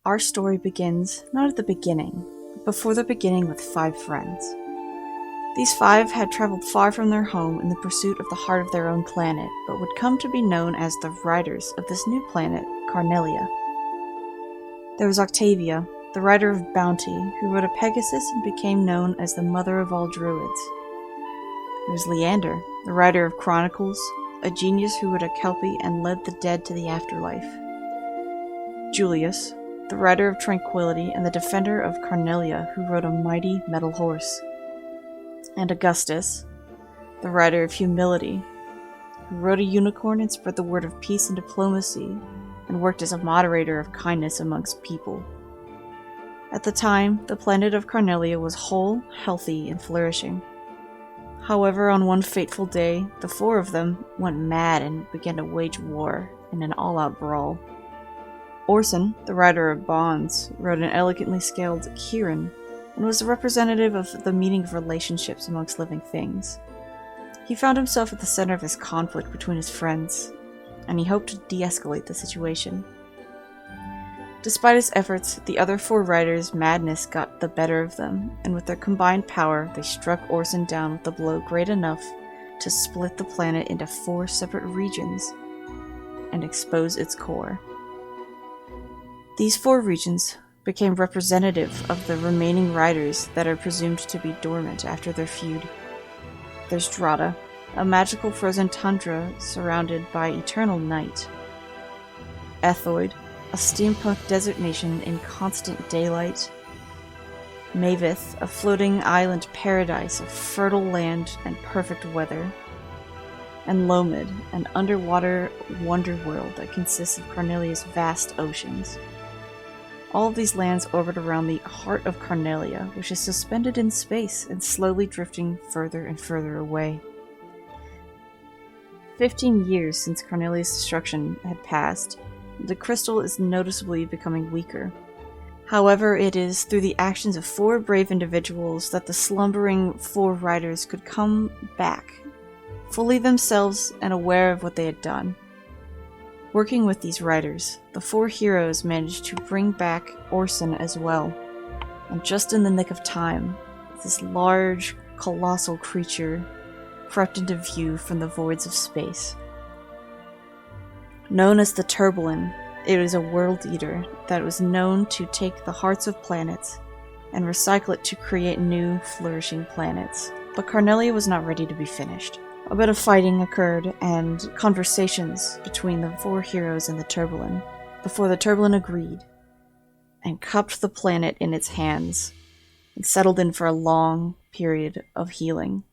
Our story begins not at the beginning, but before the beginning with 5 friends. These 5 had traveled far from their home in the pursuit of the heart of their own planet, but would come to be known as the riders of this new planet, Carnelia. There was Octavia, the rider of bounty, who rode a Pegasus and became known as the mother of all druids. There was Leander, the writer of chronicles, a genius who rode a Kelpie and led the dead to the afterlife. Julius, the rider of tranquility and the defender of Carnelia, who rode a mighty metal horse. And Augustus, the rider of humility, who rode a unicorn and spread the word of peace and diplomacy, and worked as a moderator of kindness amongst people. At the time, the planet of Carnelia was whole, healthy, and flourishing. However, on one fateful day, the 4 of them went mad and began to wage war in an all-out brawl. Orson, the rider of bonds, rode an elegantly scaled Kirin, and was the representative of the meaning of relationships amongst living things. He found himself at the center of this conflict between his friends, and he hoped to de-escalate the situation. Despite his efforts, the other 4 riders' madness got the better of them, and with their combined power, they struck Orson down with a blow great enough to split the planet into 4 separate regions and expose its core. These 4 regions became representative of the remaining riders that are presumed to be dormant after their feud. There's Drata, a magical frozen tundra surrounded by eternal night. Ethoid, a steampunk desert nation in constant daylight. Mavith, a floating island paradise of fertile land and perfect weather. And Lomid, an underwater wonderworld that consists of Carnelia's vast oceans. All of these lands orbit around the heart of Carnelia, which is suspended in space and slowly drifting further and further away. 15 years since Carnelia's destruction had passed, the crystal is noticeably becoming weaker. However, it is through the actions of 4 brave individuals that the slumbering 4 riders could come back, fully themselves and aware of what they had done. Working with these riders, the 4 heroes managed to bring back Orson as well, and just in the nick of time, this large, colossal creature crept into view from the voids of space. Known as the Turbolin, it is a world eater that was known to take the hearts of planets and recycle it to create new, flourishing planets. But Carnelia was not ready to be finished. A bit of fighting occurred and conversations between the 4 heroes and the Turbolin, before the Turbolin agreed and cupped the planet in its hands and settled in for a long period of healing.